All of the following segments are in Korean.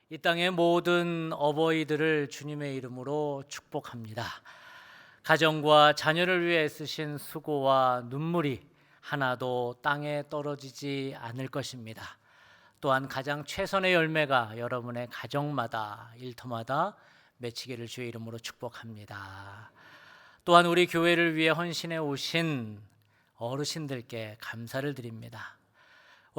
이 땅의 모든 어버이들을 주님의 이름으로 축복합니다. 가정과 자녀를 위해 쓰신 수고와 눈물이 하나도 땅에 떨어지지 않을 것입니다. 또한 가장 최선의 열매가 여러분의 가정마다 일터마다 맺히기를 주의 이름으로 축복합니다. 또한 우리 교회를 위해 헌신해 오신 어르신들께 감사를 드립니다.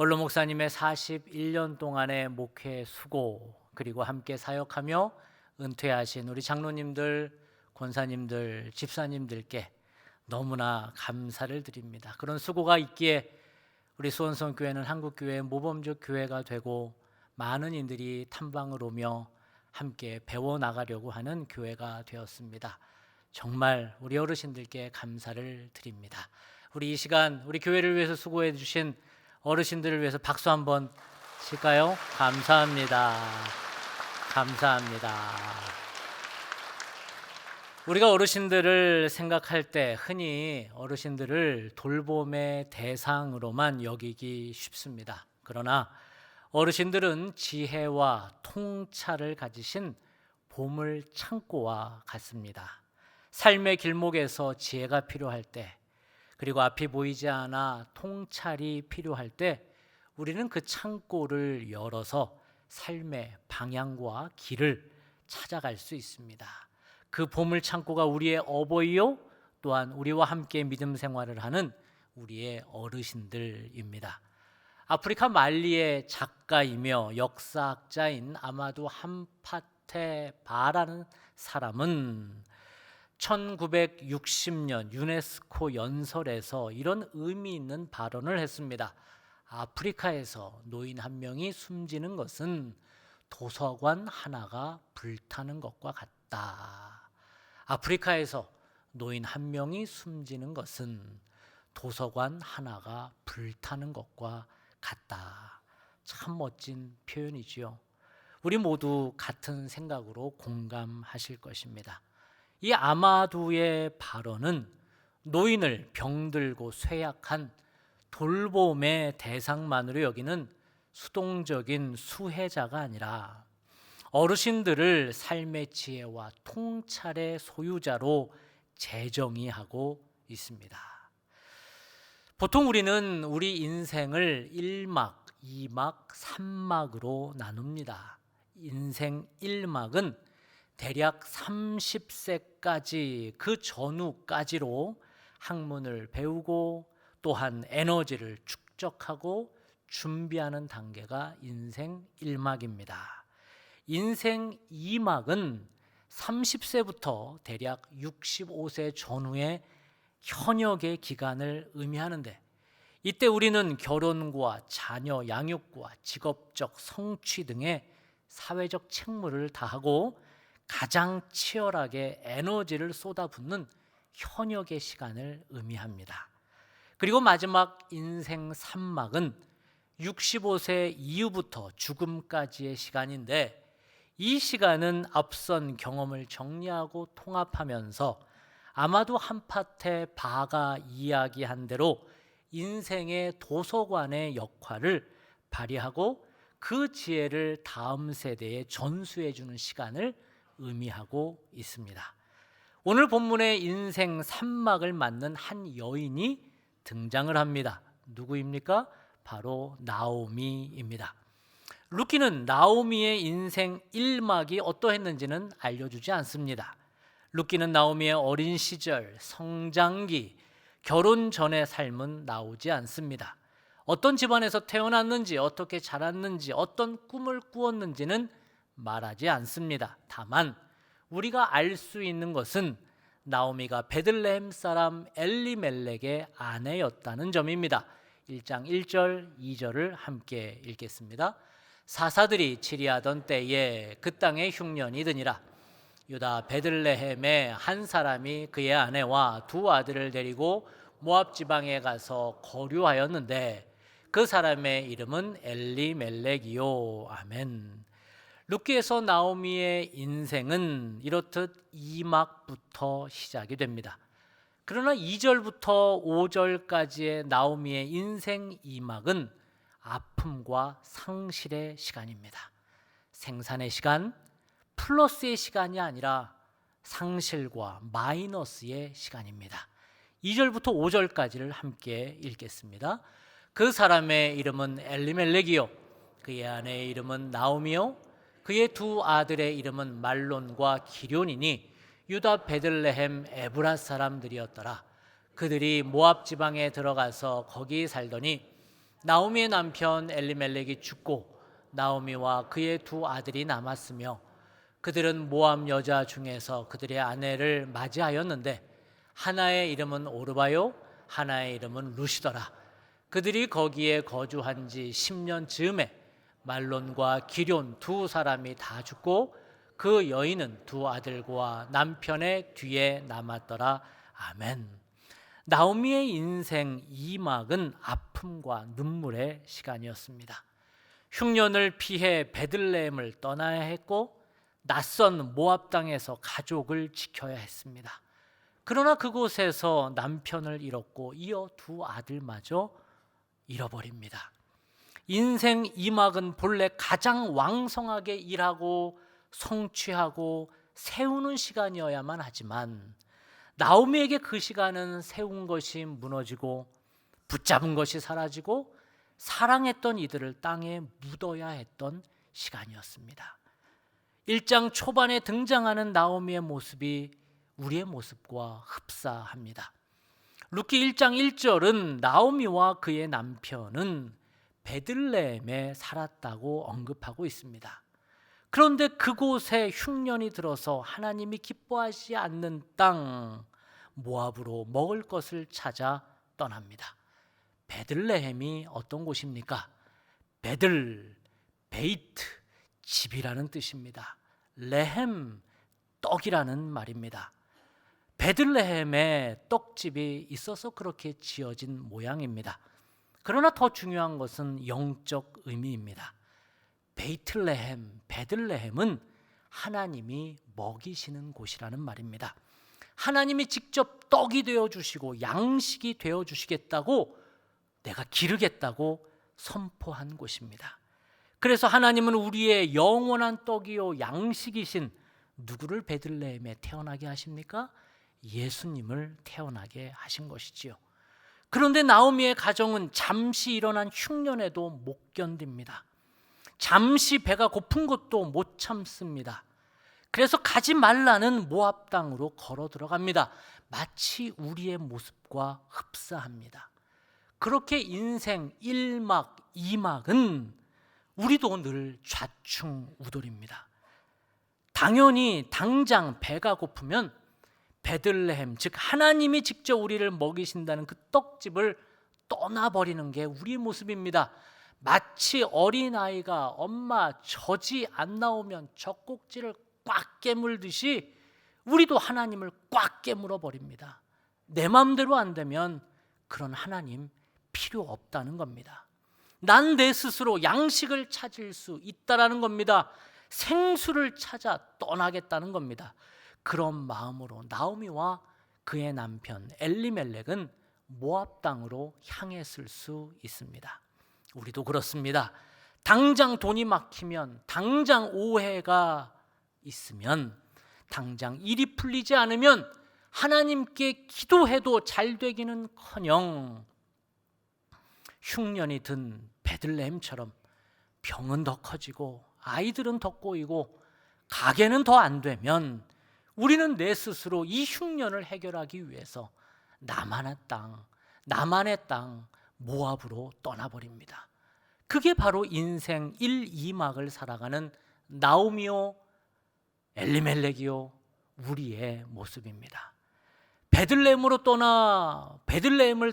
원로 목사님의 41년 동안의 목회 수고, 그리고 함께 사역하며 은퇴하신 우리 장로님들, 권사님들, 집사님들께 너무나 감사를 드립니다. 그런 수고가 있기에 우리 수원성교회는 한국교회의 모범적 교회가 되고 많은 이들이 탐방을 오며 함께 배워나가려고 하는 교회가 되었습니다. 정말 우리 어르신들께 감사를 드립니다. 우리 이 시간 우리 교회를 위해서 수고해 주신 어르신들을 위해서 박수 한번 칠까요? 감사합니다. 감사합니다. 우리가 어르신들을 생각할 때 흔히 어르신들을 돌봄의 대상으로만 여기기 쉽습니다. 그러나 어르신들은 지혜와 통찰을 가지신 보물 창고와 같습니다. 삶의 길목에서 지혜가 필요할 때, 그리고 앞이 보이지 않아 통찰이 필요할 때 우리는 그 창고를 열어서 삶의 방향과 길을 찾아갈 수 있습니다. 그 보물 창고가 우리의 어버이요, 또한 우리와 함께 믿음 생활을 하는 우리의 어르신들입니다. 아프리카 말리의 작가이며 역사학자인 아마두 함파테 바라는 사람은 1960년 유네스코 연설에서 이런 의미 있는 발언을 했습니다. 아프리카에서 노인 한 명이 숨지는 것은 도서관 하나가 불타는 것과 같다. 아프리카에서 노인 한 명이 숨지는 것은 도서관 하나가 불타는 것과 같다. 참 멋진 표현이지요. 우리 모두 같은 생각으로 공감하실 것입니다. 이 아마두의 발언은 노인을 병들고 쇠약한 돌봄의 대상만으로 여기는 수동적인 수혜자가 아니라 어르신들을 삶의 지혜와 통찰의 소유자로 재정의하고 있습니다. 보통 우리는 우리 인생을 1막, 2막, 3막으로 나눕니다. 인생 1막은 대략 30세까지 그 전후까지로 학문을 배우고 또한 에너지를 축적하고 준비하는 단계가 인생 1막입니다. 인생 2막은 30세부터 대략 65세 전후의 현역의 기간을 의미하는데, 이때 우리는 결혼과 자녀 양육과 직업적 성취 등의 사회적 책무를 다하고 가장 치열하게 에너지를 쏟아붓는 현역의 시간을 의미합니다. 그리고 마지막 인생 3막은 65세 이후부터 죽음까지의 시간인데, 이 시간은 앞선 경험을 정리하고 통합하면서 아마도 함파테 바가 이야기한 대로 인생의 도서관의 역할을 발휘하고 그 지혜를 다음 세대에 전수해 주는 시간을 의미하고 있습니다. 오늘 본문의 인생 3막을 맞는 한 여인이 등장을 합니다. 누구입니까? 바로 나오미입니다. 루키는 나오미의 인생 1막이 어떠했는지는 알려주지 않습니다. 루키는 나오미의 어린 시절, 성장기, 결혼 전의 삶은 나오지 않습니다. 어떤 집안에서 태어났는지, 어떻게 자랐는지, 어떤 꿈을 꾸었는지는 말하지 않습니다. 다만 우리가 알 수 있는 것은 나오미가 베들레헴 사람 엘리멜렉의 아내였다는 점입니다. 1장 1절 2절을 함께 읽겠습니다. 사사들이 치리하던 때에 그 땅에 흉년이 드니라. 유다 베들레헴에 한 사람이 그의 아내와 두 아들을 데리고 모압 지방에 가서 거류하였는데 그 사람의 이름은 엘리멜렉이요. 아멘. 룻기에서 나오미의 인생은 이렇듯 2막부터 시작이 됩니다. 그러나 2절부터 5절까지의 나오미의 인생 2막은 아픔과 상실의 시간입니다. 생산의 시간, 플러스의 시간이 아니라 상실과 마이너스의 시간입니다. 2절부터 5절까지를 함께 읽겠습니다. 그 사람의 이름은 엘리멜렉이요 그의 아내의 이름은 나오미요 그의 두 아들의 이름은 말론과 기럐이니 유다 베들레헴 에브라 사람들이었더라. 그들이 모압 지방에 들어가서 거기 살더니 나오미의 남편 엘리멜렉이 죽고 나오미와 그의 두 아들이 남았으며 그들은 모압 여자 중에서 그들의 아내를 맞이하였는데 하나의 이름은 오르바요 하나의 이름은 루시더라. 그들이 거기에 거주한 지 10년 즈음에 말론과 기럐 두 사람이 다 죽고 그 여인은 두 아들과 남편의 뒤에 남았더라. 아멘. 나오미의 인생 2막은 아픔과 눈물의 시간이었습니다. 흉년을 피해 베들레헴을 떠나야 했고 낯선 모압 땅에서 가족을 지켜야 했습니다. 그러나 그곳에서 남편을 잃었고 이어 두 아들마저 잃어버립니다. 인생 2막은 본래 가장 왕성하게 일하고 성취하고 세우는 시간이어야만 하지만 나오미에게 그 시간은 세운 것이 무너지고 붙잡은 것이 사라지고 사랑했던 이들을 땅에 묻어야 했던 시간이었습니다. 1장 초반에 등장하는 나오미의 모습이 우리의 모습과 흡사합니다. 룻기 1장 1절은 나오미와 그의 남편은 베들레헴에 살았다고 언급하고 있습니다. 그런데 그곳에 흉년이 들어서 하나님이 기뻐하지 않는 땅 모압으로 먹을 것을 찾아 떠납니다. 베들레헴이 어떤 곳입니까? 베들, 베이트, 집이라는 뜻입니다. 레헴, 떡이라는 말입니다. 베들레헴에 떡집이 있어서 그렇게 지어진 모양입니다. 그러나 더 중요한 것은 영적 의미입니다. 베이틀레헴, 베들레헴은 하나님이 먹이시는 곳이라는 말입니다. 하나님이 직접 떡이 되어주시고 양식이 되어주시겠다고 내가 기르겠다고 선포한 곳입니다. 그래서 하나님은 우리의 영원한 떡이요 양식이신 누구를 베들레헴에 태어나게 하십니까? 예수님을 태어나게 하신 것이지요. 그런데 나오미의 가정은 잠시 일어난 흉년에도 못 견딥니다. 잠시 배가 고픈 것도 못 참습니다. 그래서 가지 말라는 모압 땅으로 걸어 들어갑니다. 마치 우리의 모습과 흡사합니다. 그렇게 인생 1막, 2막은 우리도 늘 좌충우돌입니다. 당연히 당장 배가 고프면 베들레헴, 즉 하나님이 직접 우리를 먹이신다는 그 떡집을 떠나버리는 게 우리의 모습입니다. 마치 어린아이가 엄마 젖이 안 나오면 젖꼭지를 꽉 깨물듯이 우리도 하나님을 꽉 깨물어 버립니다. 내 마음대로 안 되면 그런 하나님 필요 없다는 겁니다. 난 내 스스로 양식을 찾을 수 있다라는 겁니다. 생수를 찾아 떠나겠다는 겁니다. 그런 마음으로 나오미와 그의 남편 엘리멜렉은 모압 땅으로 향했을 수 있습니다. 우리도 그렇습니다. 당장 돈이 막히면, 당장 오해가 있으면, 당장 일이 풀리지 않으면 하나님께 기도해도 잘 되기는커녕 흉년이 든 베들레헴처럼 병은 더 커지고 아이들은 더 꼬이고 가게는 더 안 되면 우리는 내 스스로 이 흉년을 해결하기 위해서 나만의 땅 모압으로 떠나버립니다. 그게 바로 인생 1, 2막을 살아가는 나오미요 엘리멜렉이요 우리의 모습입니다. 베들레헴을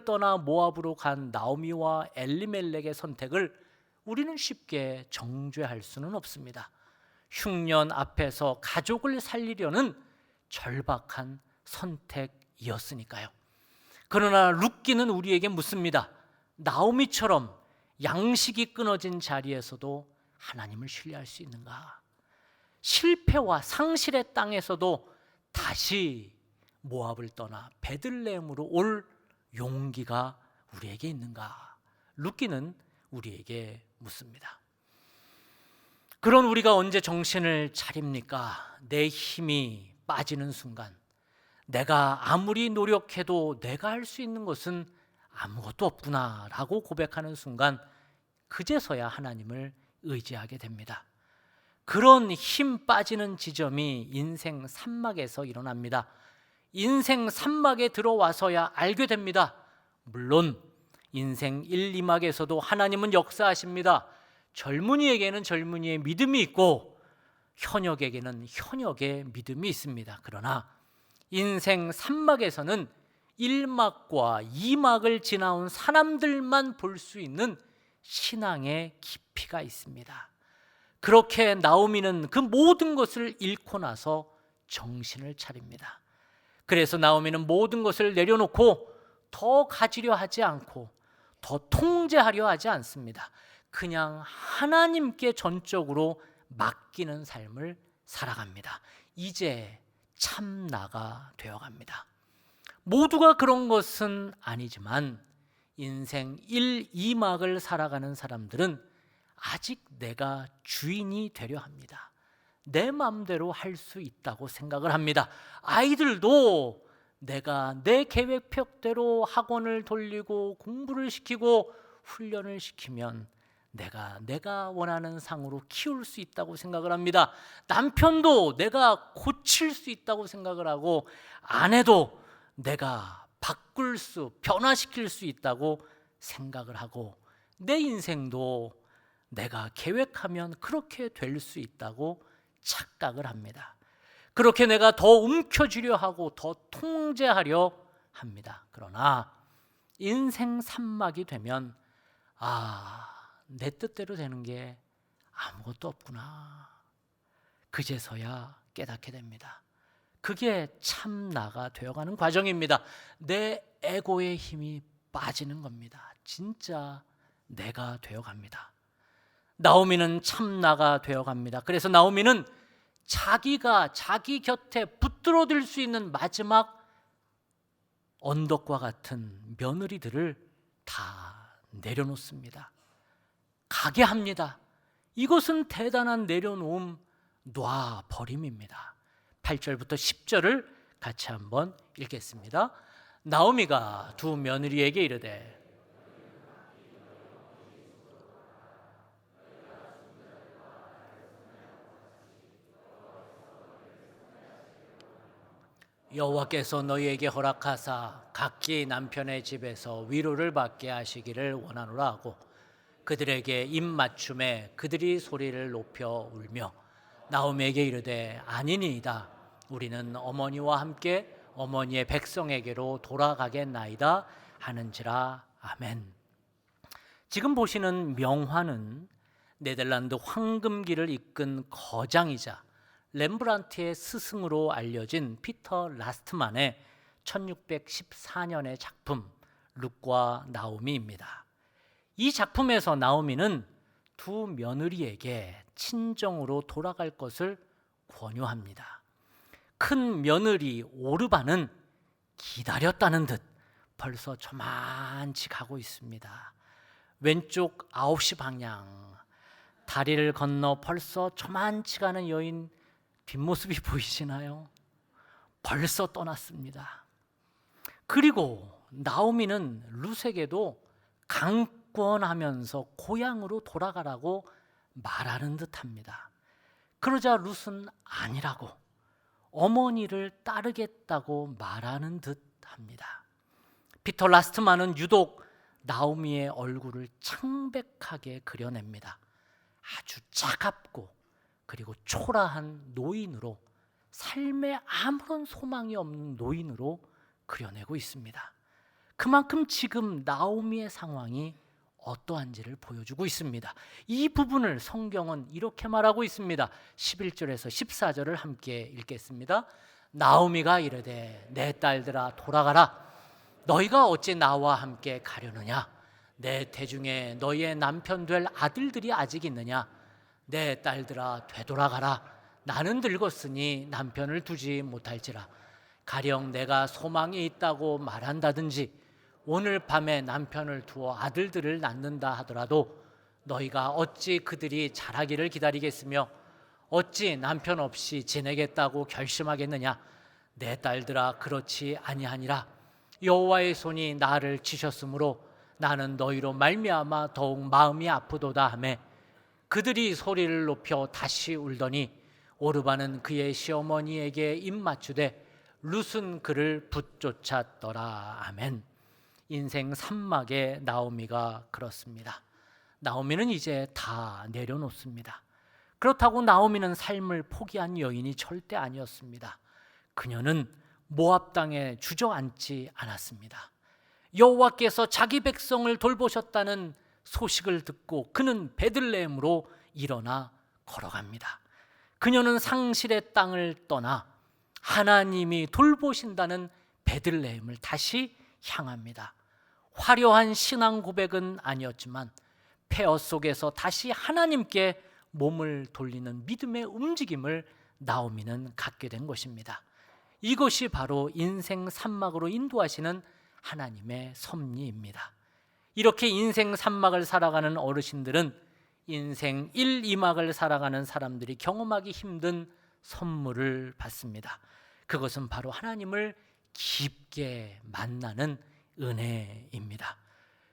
떠나 모압으로 간 나오미와 엘리멜렉의 선택을 우리는 쉽게 정죄할 수는 없습니다. 흉년 앞에서 가족을 살리려는 절박한 선택이었으니까요. 그러나 룻기는 우리에게 묻습니다. 나오미처럼 양식이 끊어진 자리에서도 하나님을 신뢰할 수 있는가? 실패와 상실의 땅에서도 다시 모압을 떠나 베들레헴으로 올 용기가 우리에게 있는가? 룻기는 우리에게 묻습니다. 그런 우리가 언제 정신을 차립니까? 내 힘이 빠지는 순간, 내가 아무리 노력해도 내가 할 수 있는 것은 아무것도 없구나라고 고백하는 순간, 그제서야 하나님을 의지하게 됩니다. 그런 힘 빠지는 지점이 인생 산막에서 일어납니다. 인생 산막에 들어와서야 알게 됩니다. 물론 인생 1, 2막에서도 하나님은 역사하십니다. 젊은이에게는 젊은이의 믿음이 있고 현역에게는 현역의 믿음이 있습니다. 그러나 인생 3막에서는 1막과 2막을 지나온 사람들만 볼 수 있는 신앙의 깊이가 있습니다. 그렇게 나오미는 그 모든 것을 잃고 나서 정신을 차립니다. 그래서 나오미는 모든 것을 내려놓고 더 가지려 하지 않고 더 통제하려 하지 않습니다. 그냥 하나님께 전적으로 맡기는 삶을 살아갑니다. 이제 참나가 되어갑니다. 모두가 그런 것은 아니지만 인생 1, 2막을 살아가는 사람들은 아직 내가 주인이 되려 합니다. 내 마음대로 할 수 있다고 생각을 합니다. 아이들도 내가 내 계획표대로 학원을 돌리고 공부를 시키고 훈련을 시키면 내가 원하는 상으로 키울 수 있다고 생각을 합니다. 남편도 내가 고칠 수 있다고 생각을 하고 아내도 내가 변화시킬 수 있다고 생각을 하고 내 인생도 내가 계획하면 그렇게 될 수 있다고 착각을 합니다. 그렇게 내가 더 움켜쥐려 하고 더 통제하려 합니다. 그러나 인생 산막이 되면 내 뜻대로 되는 게 아무것도 없구나. 그제서야 깨닫게 됩니다. 그게 참나가 되어가는 과정입니다. 내 에고의 힘이 빠지는 겁니다. 진짜 내가 되어갑니다. 나오미는 참나가 되어갑니다. 그래서 나오미는 자기가 자기 곁에 붙들어들 수 있는 마지막 언덕과 같은 며느리들을 다 내려놓습니다. 가게 합니다. 이것은 대단한 내려놓음, 놔버림입니다. 8절부터 10절을 같이 한번 읽겠습니다. 나오미가 두 며느리에게 이르되 여호와께서 너희에게 허락하사 각기 남편의 집에서 위로를 받게 하시기를 원하노라 하고 그들에게 입맞춤에 그들이 소리를 높여 울며 나오미에게 이르되 아니니이다. 우리는 어머니와 함께 어머니의 백성에게로 돌아가겠나이다 하는지라. 아멘. 지금 보시는 명화는 네덜란드 황금기를 이끈 거장이자 렘브란트의 스승으로 알려진 피터 라스트만의 1614년의 작품 룻과 나오미입니다. 이 작품에서 나오미는 두 며느리에게 친정으로 돌아갈 것을 권유합니다. 큰 며느리 오르바는 기다렸다는 듯 벌써 저만치 가고 있습니다. 왼쪽 9시 방향 다리를 건너 벌써 저만치 가는 여인 뒷모습이 보이시나요? 벌써 떠났습니다. 그리고 나오미는 룻에게도 강권하면서 고향으로 돌아가라고 말하는 듯합니다. 그러자 룻은 아니라고 어머니를 따르겠다고 말하는 듯합니다. 피터 라스트만은 유독 나오미의 얼굴을 창백하게 그려냅니다. 아주 차갑고 그리고 초라한 노인으로, 삶에 아무런 소망이 없는 노인으로 그려내고 있습니다. 그만큼 지금 나오미의 상황이 어떠한지를 보여주고 있습니다. 이 부분을 성경은 이렇게 말하고 있습니다. 11절에서 14절을 함께 읽겠습니다. 나오미가 이르되 내 딸들아 돌아가라. 너희가 어찌 나와 함께 가려느냐? 내 태중에 너희의 남편 될 아들들이 아직 있느냐? 내 딸들아 되돌아가라. 나는 늙었으니 남편을 두지 못할지라. 가령 내가 소망이 있다고 말한다든지 오늘 밤에 남편을 두어 아들들을 낳는다 하더라도 너희가 어찌 그들이 자라기를 기다리겠으며 어찌 남편 없이 지내겠다고 결심하겠느냐? 내 딸들아, 그렇지 아니하니라. 여호와의 손이 나를 치셨으므로 나는 너희로 말미암아 더욱 마음이 아프도다 하매 그들이 소리를 높여 다시 울더니 오르바는 그의 시어머니에게 입맞추되 룻은 그를 붙쫓았더라. 아멘. 인생 산막의 나오미가 그렇습니다. 나오미는 이제 다 내려놓습니다. 그렇다고 나오미는 삶을 포기한 여인이 절대 아니었습니다. 그녀는 모압 땅에 주저앉지 않았습니다. 여호와께서 자기 백성을 돌보셨다는 소식을 듣고 그는 베들레헴으로 일어나 걸어갑니다. 그녀는 상실의 땅을 떠나 하나님이 돌보신다는 베들레헴을 다시 향합니다. 화려한 신앙 고백은 아니었지만 폐허 속에서 다시 하나님께 몸을 돌리는 믿음의 움직임을 나오미는 갖게 된 것입니다. 이것이 바로 인생 산막으로 인도하시는 하나님의 섭리입니다. 이렇게 인생 산막을 살아가는 어르신들은 인생 1, 2막을 살아가는 사람들이 경험하기 힘든 선물을 받습니다. 그것은 바로 하나님을 깊게 만나는 은혜입니다.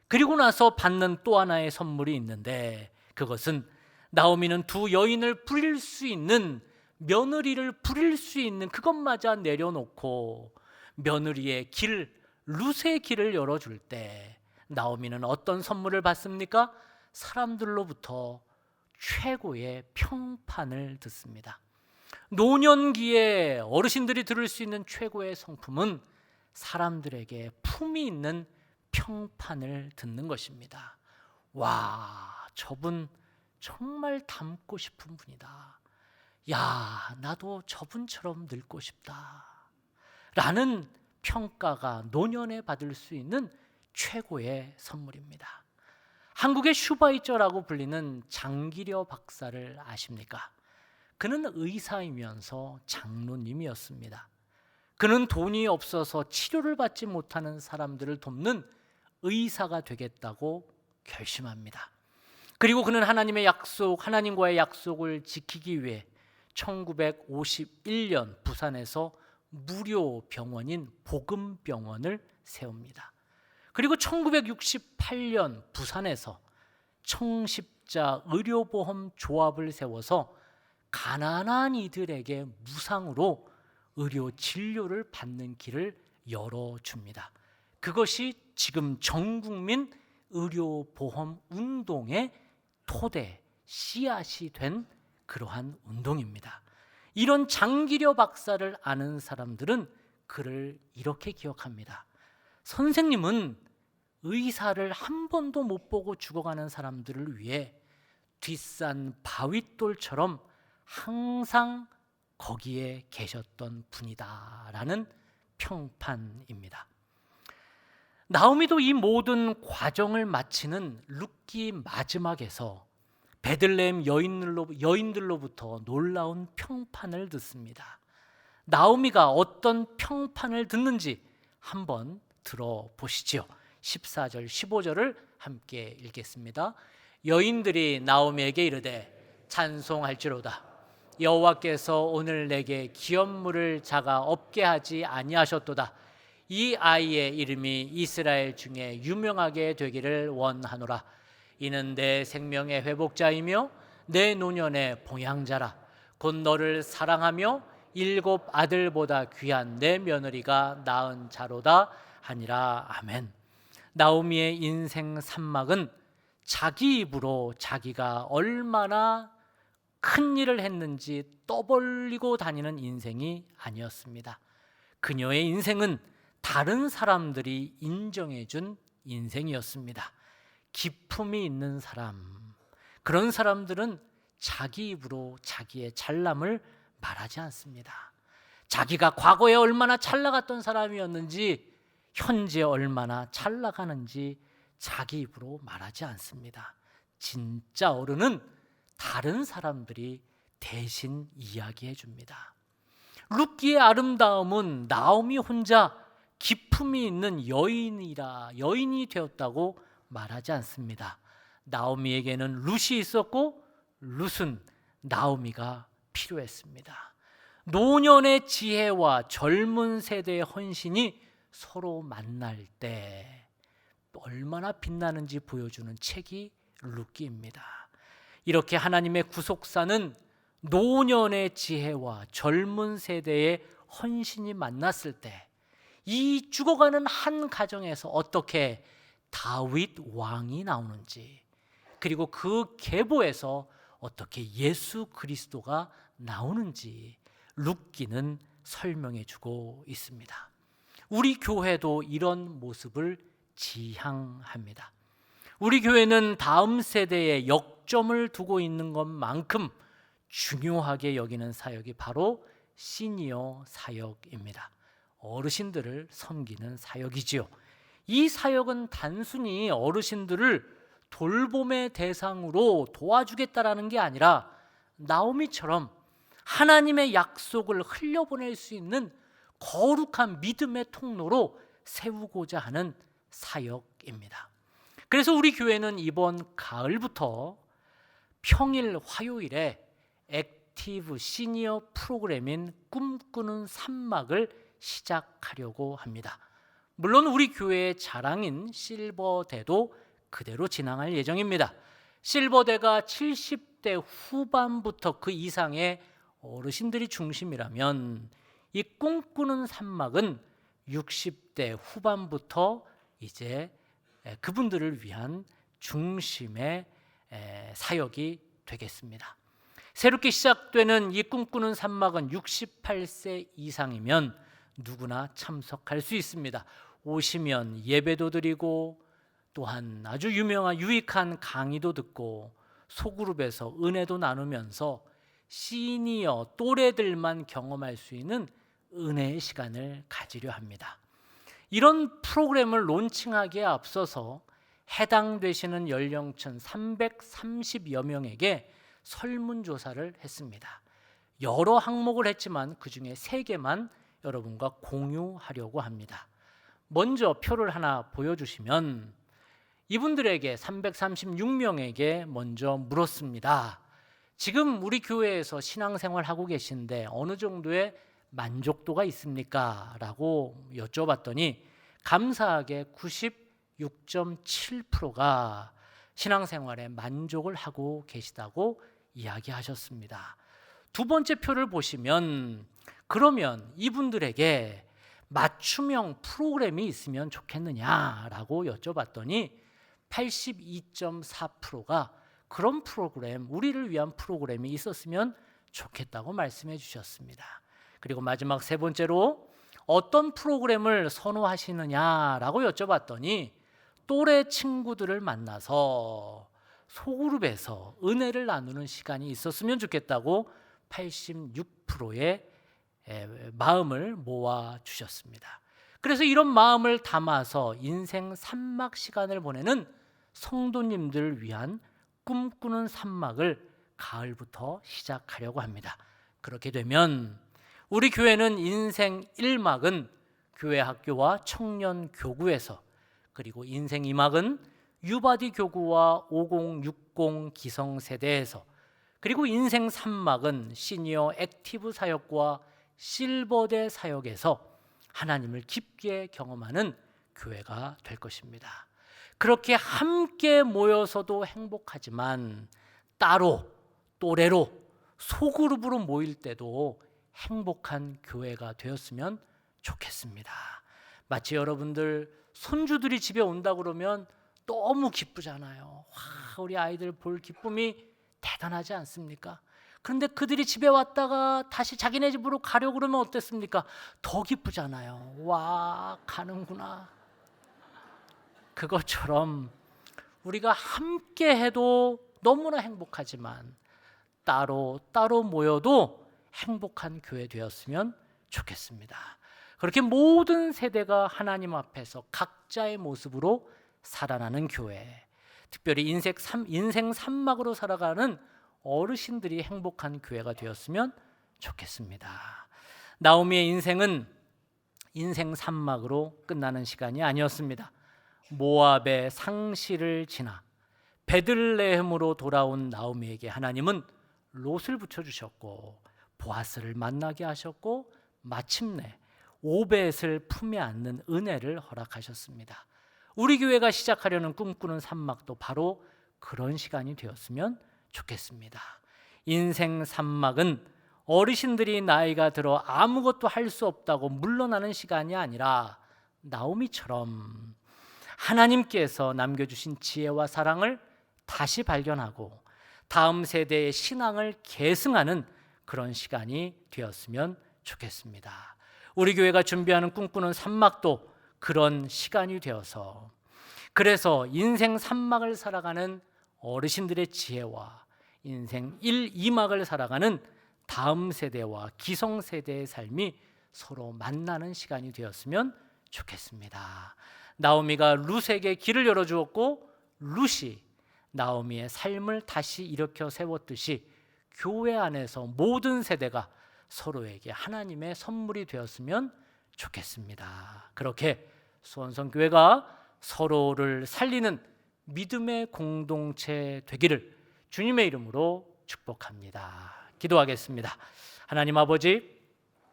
그리고 나서 받는 또 하나의 선물이 있는데 그것은 나오미는 두 여인을 부릴 수 있는 며느리를 부릴 수 있는 그것마저 내려놓고 며느리의 길, 룻의 길을 열어줄 때 나오미는 어떤 선물을 받습니까? 사람들로부터 최고의 평판을 듣습니다. 노년기에 어르신들이 들을 수 있는 최고의 성품은 사람들에게 품이 있는 평판을 듣는 것입니다. 와, 저분 정말 닮고 싶은 분이다. 야, 나도 저분처럼 늙고 싶다. 라는 평가가 노년에 받을 수 있는 최고의 선물입니다. 한국의 슈바이처라고 불리는 장기려 박사를 아십니까? 그는 의사이면서 장로님이었습니다. 그는 돈이 없어서 치료를 받지 못하는 사람들을 돕는 의사가 되겠다고 결심합니다. 그리고 그는 하나님과의 약속을 지키기 위해 1951년 부산에서 무료 병원인 복음병원을 세웁니다. 그리고 1968년 부산에서 청십자 의료보험 조합을 세워서 가난한 이들에게 무상으로 의료 진료를 받는 길을 열어줍니다. 그것이 지금 전국민 의료보험 운동의 토대, 씨앗이 된 그러한 운동입니다. 이런 장기려 박사를 아는 사람들은 그를 이렇게 기억합니다. 선생님은 의사를 한 번도 못 보고 죽어가는 사람들을 위해 뒷산 바윗돌처럼 항상 거기에 계셨던 분이다라는 평판입니다. 나오미도 이 모든 과정을 마치는 룻기 마지막에서 베들레헴 여인들로부터 놀라운 평판을 듣습니다. 나오미가 어떤 평판을 듣는지 한번 들어보시죠. 14절 15절을 함께 읽겠습니다. 여인들이 나오미에게 이르되 찬송할지로다. 여호와께서 오늘 내게 기업물을 자가 없게 하지 아니하셨도다. 이 아이의 이름이 이스라엘 중에 유명하게 되기를 원하노라. 이는 내 생명의 회복자이며 내 노년의 봉양자라. 곧 너를 사랑하며 7 아들보다 귀한 내 며느리가 낳은 자로다 하니라. 아멘. 나오미의 인생 산막은 자기 입으로 자기가 얼마나 큰 일을 했는지 떠벌리고 다니는 인생이 아니었습니다. 그녀의 인생은 다른 사람들이 인정해준 인생이었습니다. 기품이 있는 사람, 그런 사람들은 자기 입으로 자기의 잘남을 말하지 않습니다. 자기가 과거에 얼마나 잘 나갔던 사람이었는지 현재 얼마나 잘 나가는지 자기 입으로 말하지 않습니다. 진짜 어른은 다른 사람들이 대신 이야기해 줍니다. 룻기의 아름다움은 나오미 혼자 기품이 있는 여인이 되었다고 말하지 않습니다. 나오미에게는 룻이 있었고 룻은 나오미가 필요했습니다. 노년의 지혜와 젊은 세대의 헌신이 서로 만날 때 얼마나 빛나는지 보여주는 책이 룻기입니다. 이렇게 하나님의 구속사는 노년의 지혜와 젊은 세대의 헌신이 만났을 때 이 죽어가는 한 가정에서 어떻게 다윗 왕이 나오는지, 그리고 그 계보에서 어떻게 예수 그리스도가 나오는지 룻기는 설명해 주고 있습니다. 우리 교회도 이런 모습을 지향합니다. 우리 교회는 다음 세대에 역점을 두고 있는 것만큼 중요하게 여기는 사역이 바로 시니어 사역입니다. 어르신들을 섬기는 사역이지요. 이 사역은 단순히 어르신들을 돌봄의 대상으로 도와주겠다라는 게 아니라 나오미처럼 하나님의 약속을 흘려보낼 수 있는 거룩한 믿음의 통로로 세우고자 하는 사역입니다. 그래서 우리 교회는 이번 가을부터 평일 화요일에 액티브 시니어 프로그램인 꿈꾸는 산막을 시작하려고 합니다. 물론 우리 교회의 자랑인 실버대도 그대로 진행할 예정입니다. 실버대가 70대 후반부터 그 이상의 어르신들이 중심이라면 이 꿈꾸는 산막은 60대 후반부터 이제 그분들을 위한 중심의 사역이 되겠습니다. 새롭게 시작되는 이 꿈꾸는 산막은 68세 이상이면 누구나 참석할 수 있습니다. 오시면 예배도 드리고 또한 아주 유명한 유익한 강의도 듣고 소그룹에서 은혜도 나누면서 시니어 또래들만 경험할 수 있는 은혜의 시간을 가지려 합니다. 이런 프로그램을 론칭하기에 앞서서 해당되시는 연령층 330여 명에게 설문조사를 했습니다. 여러 항목을 했지만 그중에 3개만 여러분과 공유하려고 합니다. 먼저 표를 하나 보여주시면 이분들에게 336명에게 먼저 물었습니다. 지금 우리 교회에서 신앙생활 하고 계신데 어느 정도의 만족도가 있습니까? 라고 여쭤봤더니 감사하게 96.7%가 신앙생활에 만족을 하고 계시다고 이야기하셨습니다. 두 번째 표를 보시면 그러면 이분들에게 맞춤형 프로그램이 있으면 좋겠느냐라고 여쭤봤더니 82.4%가 그런 프로그램, 우리를 위한 프로그램이 있었으면 좋겠다고 말씀해 주셨습니다. 그리고 마지막 3번째로 어떤 프로그램을 선호하시느냐라고 여쭤봤더니 또래 친구들을 만나서 소그룹에서 은혜를 나누는 시간이 있었으면 좋겠다고 86%의 마음을 모아 주셨습니다. 그래서 이런 마음을 담아서 인생 산막 시간을 보내는 성도님들을 위한 꿈꾸는 산막을 가을부터 시작하려고 합니다. 그렇게 되면 우리 교회는 인생 1막은 교회 학교와 청년 교구에서, 그리고 인생 2막은 유바디 교구와 5060 기성세대에서, 그리고 인생 3막은 시니어 액티브 사역과 실버대 사역에서 하나님을 깊게 경험하는 교회가 될 것입니다. 그렇게 함께 모여서도 행복하지만 따로, 또래로, 소그룹으로 모일 때도 행복한 교회가 되었으면 좋겠습니다. 마치 여러분들 손주들이 집에 온다 그러면 너무 기쁘잖아요. 와, 우리 아이들 볼 기쁨이 대단하지 않습니까? 그런데 그들이 집에 왔다가 다시 자기네 집으로 가려고 그러면 어땠습니까? 더 기쁘잖아요. 와, 가는구나. 그것처럼 우리가 함께 해도 너무나 행복하지만 따로 모여도 행복한 교회 되었으면 좋겠습니다. 그렇게 모든 세대가 하나님 앞에서 각자의 모습으로 살아나는 교회, 특별히 인생 산막으로 살아가는 어르신들이 행복한 교회가 되었으면 좋겠습니다. 나오미의 인생은 인생 산막으로 끝나는 시간이 아니었습니다. 모압의 상시를 지나 베들레헴으로 돌아온 나오미에게 하나님은 롯을 붙여주셨고 보아스를 만나게 하셨고 마침내 오벳을 품에 안는 은혜를 허락하셨습니다. 우리 교회가 시작하려는 꿈꾸는 산막도 바로 그런 시간이 되었으면 좋겠습니다. 인생 산막은 어르신들이 나이가 들어 아무것도 할 수 없다고 물러나는 시간이 아니라 나오미처럼 하나님께서 남겨주신 지혜와 사랑을 다시 발견하고 다음 세대의 신앙을 계승하는 그런 시간이 되었으면 좋겠습니다. 우리 교회가 준비하는 꿈꾸는 산막도 그런 시간이 되어서, 그래서 인생 산막을 살아가는 어르신들의 지혜와 인생 1, 2막을 살아가는 다음 세대와 기성세대의 삶이 서로 만나는 시간이 되었으면 좋겠습니다. 나오미가 룻에게 길을 열어주었고 룻이 나오미의 삶을 다시 일으켜 세웠듯이 교회 안에서 모든 세대가 서로에게 하나님의 선물이 되었으면 좋겠습니다. 그렇게 수원성교회가 서로를 살리는 믿음의 공동체 되기를 주님의 이름으로 축복합니다. 기도하겠습니다. 하나님 아버지,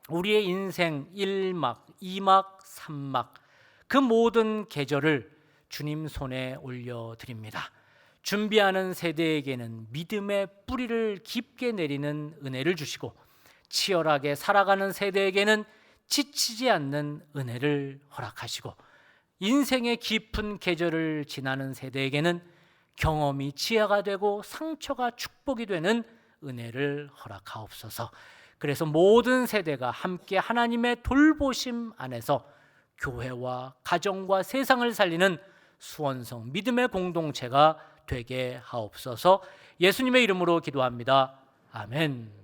우리의 인생 1막, 2막, 3막 그 모든 계절을 주님 손에 올려드립니다. 준비하는 세대에게는 믿음의 뿌리를 깊게 내리는 은혜를 주시고 치열하게 살아가는 세대에게는 지치지 않는 은혜를 허락하시고 인생의 깊은 계절을 지나는 세대에게는 경험이 지혜가 되고 상처가 축복이 되는 은혜를 허락하옵소서. 그래서 모든 세대가 함께 하나님의 돌보심 안에서 교회와 가정과 세상을 살리는 수원성 믿음의 공동체가 되게 하옵소서. 예수님의 이름으로 기도합니다. 아멘.